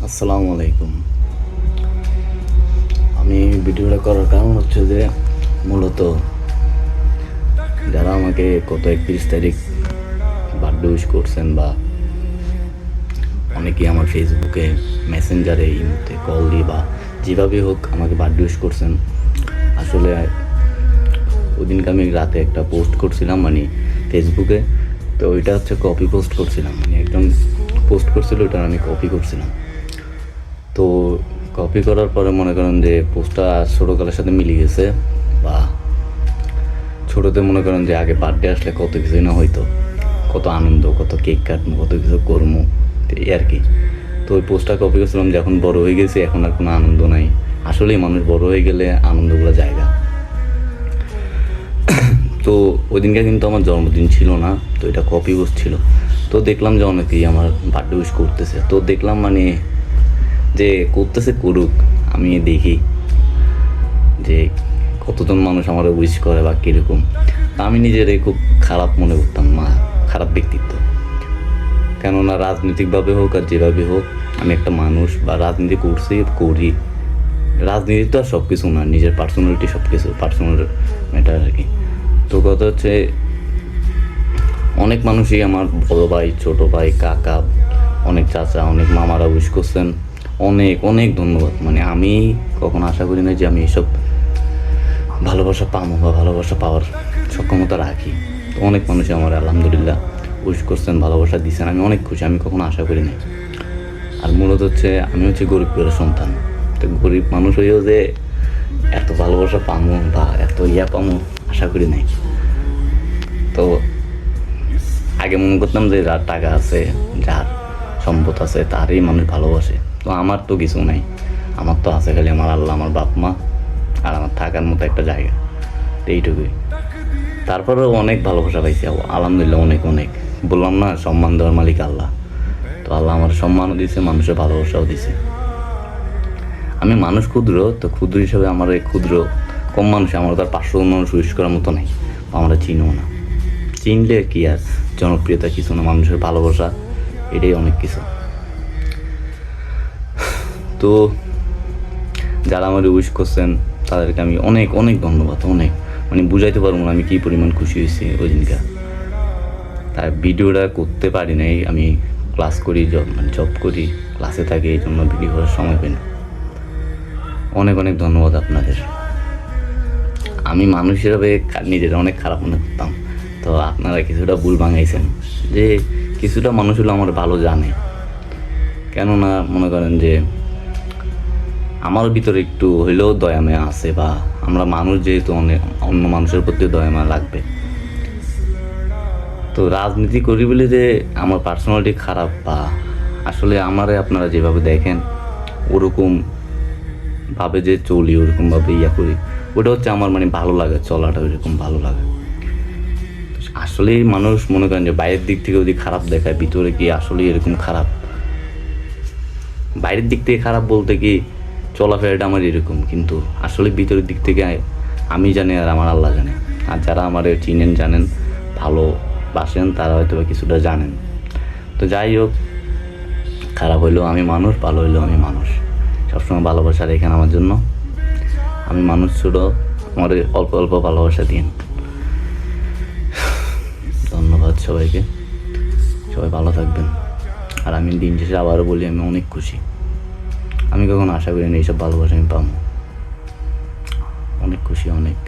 আসসালামু আলাইকুম। আমি ভিডিওটা করার কারণ হচ্ছে যে মূলত যারা আমাকে গত 31 তারিখ বার্থডে উইশ করছেন বা অনেকেই আমার ফেসবুকে মেসেঞ্জারে ইমোতে কল দিয়ে বা যেভাবে হোক আমাকে বার্থডে উইশ করছেন। আসলে ওই দিনকে আমি রাতে একটা পোস্ট করছিলাম ফেসবুকে, তো ওইটা হচ্ছে কপি পোস্ট করছিলাম, একজন পোস্ট করছিল, ওইটা আমি কপি করছিলাম। তো কপি করার পরে মনে করেন যে পোস্টটা ছোটোকালের সাথে মিলে গেছে, বা ছোটোতে মনে করেন যে আগে বার্থডে আসলে কত কিছুই না হইতো, কত আনন্দ, কত কেক কাটবো, কত কিছু করবো, এই আর কি। তো ওই পোস্টটা কপি করছিলাম, যখন বড় হয়ে গেছে এখন আর কোনো আনন্দ নাই। আসলেই মানুষ বড় হয়ে গেলে আনন্দগুলো জায়গা। তো ওই দিনকে কিন্তু আমার জন্মদিন ছিল না, তো এটা কপি পোস্ট ছিল। তো দেখলাম যে অনেকেই আমার বার্থডে উইশ করতেছে, তো দেখলাম যে করতেছে করুক, আমি দেখি যে কতজন মানুষ আমার উইশ করে বা কীরকম। তা আমি নিজেরাই খুব খারাপ মনে করতাম, খারাপ ব্যক্তিত্ব। কেননা রাজনৈতিকভাবে হোক আর যেভাবে হোক, আমি একটা মানুষ, বা রাজনীতি করি। রাজনীতি তো আর সব কিছু না, নিজের পার্সোনালিটি সব কিছু, পার্সোনাল ম্যাটার আর কি। তো কথা হচ্ছে অনেক মানুষই আমার বড় ভাই, ছোট ভাই, কাকা, অনেক চাচা, অনেক মামারা উইশ করছেন। অনেক অনেক ধন্যবাদ। আমি কখনো আশা করি না যে আমি এইসব ভালোবাসা পাবো বা ভালোবাসা পাওয়ার সক্ষমতা রাখি। তো অনেক মানুষই আমার আলহামদুলিল্লাহ উইশ করছেন, ভালোবাসা দিচ্ছেন, আমি অনেক খুশি। আমি কখনো আশা করি না। আর মূলত হচ্ছে আমি হচ্ছে গরিব ঘরের সন্তান। তো গরিব মানুষ হয়েও যে এত ভালোবাসা পামো বা এত পামো আশা করি নাই। তো আগে মনে করতাম যে যার টাকা আছে, যার সম্পদ আছে, তারই মানুষ ভালোবাসে। তো আমার তো কিছু নাই, আমার তো আছে খালি আমার আল্লাহ, আমার বাপ মা, আর আমার থাকার মতো একটা জায়গা, তো এইটুকুই। তারপরেও অনেক ভালোবাসা পাইছি আলহামদুলিল্লাহ, অনেক অনেক। বললাম না, সম্মান দেওয়ার মালিক আল্লাহ। তো আল্লাহ আমার সম্মানও দিছে, মানুষের ভালোবাসাও দিছে। আমি মানুষ ক্ষুদ্র, তো ক্ষুদ্র হিসাবে আমার এই ক্ষুদ্র কম মানুষ, আমার তার 500 মানুষ উইশ করার মতো নেই, আমরা চিনও না। চিনলে কি আর জনপ্রিয়তা কিছু না, মানুষের ভালোবাসা এটাই অনেক কিছু। তো যারা আমার উইশ করছেন তাদেরকে আমি অনেক অনেক ধন্যবাদ, অনেক বুঝাইতে পারবো না আমি কী পরিমাণ খুশি হয়েছি ওই দিনটা। তার ভিডিওটা করতে পারি নাই, আমি ক্লাস করি, জব করি, ক্লাসে থাকি, এই জন্য ভিডিও করার সময় পাই না। অনেক অনেক ধন্যবাদ আপনাদের। আমি মানুষ হিসাবে নিজের অনেক খারাপ মনে করতাম, তো আপনারা কিছুটা ভুল ভাঙাইছেন, যে কিছুটা মানুষ হলো আমার ভালো জানে। কেননা মনে করেন যে আমার ভিতরে একটু হইলেও দয়া মায়া আছে, বা আমরা মানুষ যেহেতু অনেক অন্য মানুষের প্রতি দয়া মায়া লাগবে। তো রাজনীতি করি বলে যে আমার পার্সোনালিটি খারাপ, বা আসলে আমারে আপনারা যেভাবে দেখেন ওরকম ভাবে যে চলি, ওরকমভাবে করি, ওটা হচ্ছে আমার ভালো লাগে, চলাটা ওইরকম ভালো লাগে। আসলেই মানুষ মনে করেন যে বাইরের দিক থেকে যদি খারাপ দেখায়, ভিতরে কি আসলে এরকম খারাপ? বাইরের দিক থেকে খারাপ বলতে কি চলাফেরাটা আমার এরকম, কিন্তু আসলে ভিতরের দিক থেকে আমি জানি আর আমার আল্লাহ জানে। আর যারা আমার চিনেন, জানেন, ভালোবাসেন, তারা হয়তো কিছুটা জানেন। তো যাই হোক, খারাপ হইলেও আমি মানুষ, ভালো হইলেও আমি মানুষ। সবসময় ভালোবাসা রেখেন আমার জন্য। আমি মানুষ ছোট, আমার অল্প অল্প ভালোবাসা দিন। ধন্যবাদ সবাইকে, সবাই ভালো থাকবেন। আর আমি দিন শেষে আবারও বলি, আমি অনেক খুশি। আমি কখনো আশা করিনি এইসব ভালোবাসা আমি পাবো। অনেক খুশি, অনেক।